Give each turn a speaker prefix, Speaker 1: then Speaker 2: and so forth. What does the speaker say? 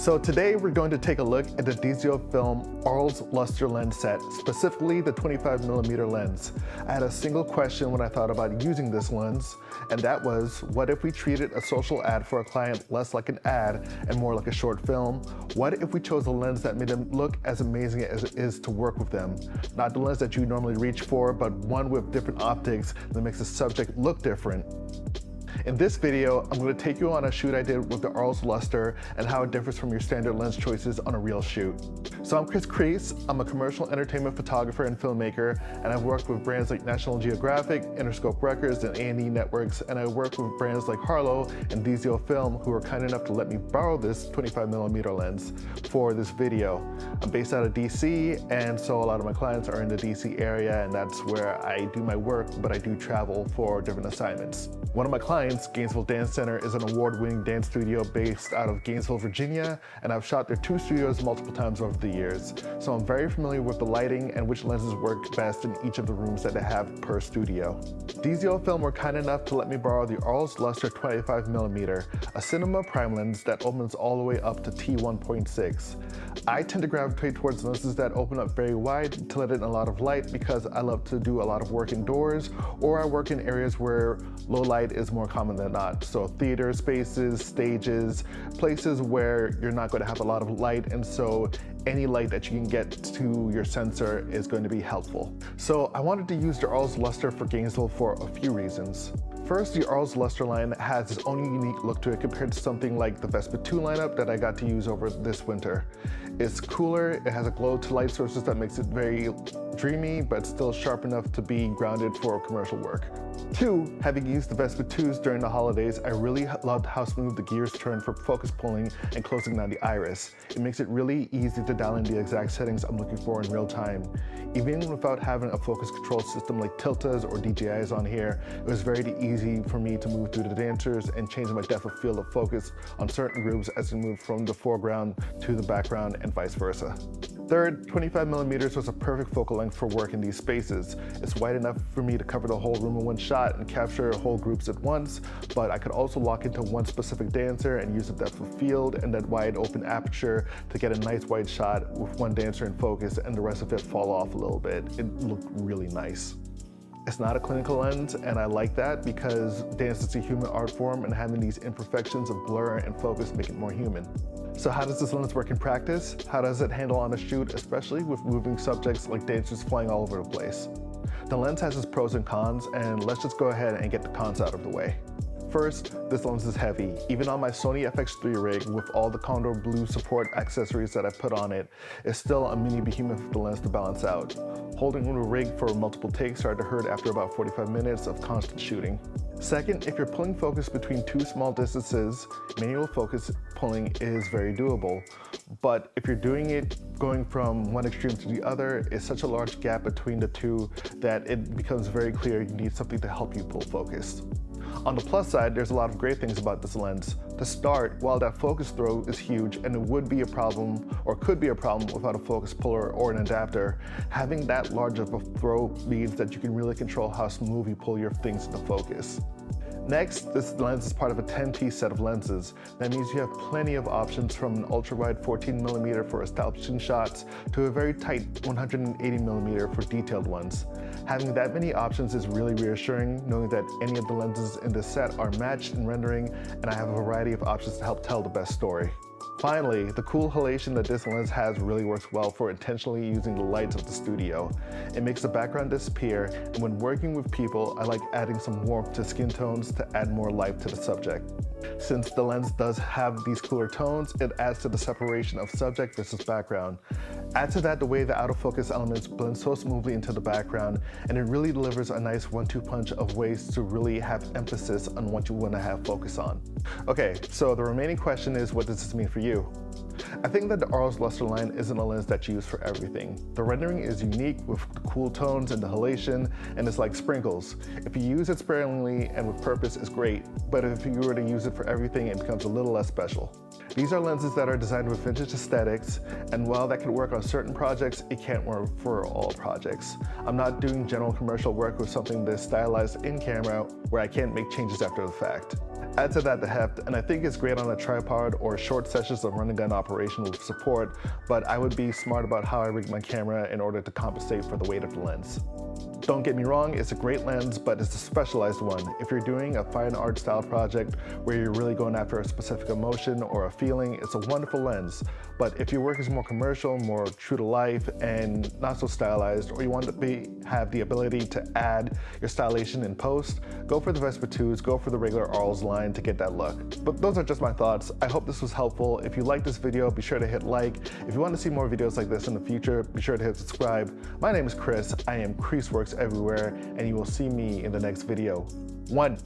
Speaker 1: So today we're going to take a look at the DZO film Arles Lustre lens set, specifically the 25mm lens. I had a single question when I thought about using this lens, and that was, what if we treated a social ad for a client less like an ad and more like a short film? What if we chose a lens that made them look as amazing as it is to work with them? Not the lens that you normally reach for, but one with different optics that makes the subject look different. In this video, I'm going to take you on a shoot I did with the Arles Lustre and how it differs from your standard lens choices on a real shoot. So I'm Chris Crease. I'm a commercial entertainment photographer and filmmaker, and I've worked with brands like National Geographic, Interscope Records, and A&E Networks, and I work with brands like Arles and DZO Film, who were kind enough to let me borrow this 25mm lens for this video. I'm based out of DC, and so a lot of my clients are in the DC area, and that's where I do my work, but I do travel for different assignments. One of my clients, Gainesville Dance Center, is an award-winning dance studio based out of Gainesville, Virginia, and I've shot their 2 studios multiple times over the years. So I'm very familiar with the lighting and which lenses work best in each of the rooms that they have per studio. DZO Film were kind enough to let me borrow the Arles Lustre 25mm, a cinema prime lens that opens all the way up to t1.6. I tend to gravitate towards lenses that open up very wide to let in a lot of light because I love to do a lot of work indoors, or I work in areas where low light is more common than not. So theater spaces, stages, places where you're not going to have a lot of light, and so any light that you can get to your sensor is going to be helpful. So I wanted to use the Arles Lustre for Gainesville for a few reasons. First, the Arles Lustre line has its own unique look to it compared to something like the Vespa 2 lineup that I got to use over this winter. It's cooler, it has a glow to light sources that makes it very dreamy, but still sharp enough to be grounded for commercial work. 2, having used the Vespa 2s during the holidays, I really loved how smooth the gears turn for focus pulling and closing down the iris. It makes it really easy to dial in the exact settings I'm looking for in real time. Even without having a focus control system like tiltas or DJIs on here, it was very easy for me to move through the dancers and change my depth of field of focus on certain groups as we move from the foreground to the background and vice versa. Third, 25mm was a perfect focal length for work in these spaces. It's wide enough for me to cover the whole room in one shot and capture whole groups at once, but I could also lock into one specific dancer and use the depth of field and that wide open aperture to get a nice wide shot with one dancer in focus and the rest of it fall off a little bit. It looked really nice. It's not a clinical lens, and I like that because dance is a human art form, and having these imperfections of blur and focus make it more human. So how does this lens work in practice? How does it handle on a shoot, especially with moving subjects like dancers flying all over the place? The lens has its pros and cons, and let's just go ahead and get the cons out of the way. First, this lens is heavy. Even on my Sony FX3 rig with all the Condor Blue support accessories that I put on it, it's still a mini behemoth of the lens to balance out. Holding the rig for multiple takes started to hurt after about 45 minutes of constant shooting. Second, if you're pulling focus between 2 small distances, manual focus pulling is very doable. But if you're doing it going from one extreme to the other, it's such a large gap between the two that it becomes very clear you need something to help you pull focus. On the plus side, there's a lot of great things about this lens. To start, while that focus throw is huge and it would be a problem or could be a problem without a focus puller or an adapter, having that large of a throw means that you can really control how smooth you pull your things into focus. Next, this lens is part of a 10-piece set of lenses. That means you have plenty of options from an ultra-wide 14mm for establishing shots to a very tight 180mm for detailed ones. Having that many options is really reassuring, knowing that any of the lenses in this set are matched in rendering, and I have a variety of options to help tell the best story. Finally, the cool halation that this lens has really works well for intentionally using the lights of the studio. It makes the background disappear, and when working with people, I like adding some warmth to skin tones to add more life to the subject. Since the lens does have these cooler tones, it adds to the separation of subject versus background. Add to that the way the out-of-focus elements blend so smoothly into the background, and it really delivers a nice 1-2 punch of ways to really have emphasis on what you want to have focus on. Okay, so the remaining question is, what does this mean for you? I think that the Arles Lustre line isn't a lens that you use for everything. The rendering is unique with the cool tones and the halation, and it's like sprinkles. If you use it sparingly and with purpose, it's great, but if you were to use it for everything, it becomes a little less special. These are lenses that are designed with vintage aesthetics, and while that can work on certain projects, it can't work for all projects. I'm not doing general commercial work with something that's stylized in camera where I can't make changes after the fact. Add to that the heft, and I think it's great on a tripod or short sessions of run and gun operation with support, but I would be smart about how I rig my camera in order to compensate for the weight of the lens. Don't get me wrong, it's a great lens, but it's a specialized one. If you're doing a fine art style project where you're really going after a specific emotion or a feeling, it's a wonderful lens. But if your work is more commercial, more true to life, and not so stylized, or you want to have the ability to add your stylization in post, go for the Vespa 2s, go for the regular Arles line to get that look. But those are just my thoughts. I hope this was helpful. If you like this video, be sure to hit like. If you want to see more videos like this in the future, be sure to hit subscribe. My name is Chris. I am Creaseworks everywhere, and you will see me in the next video. 1.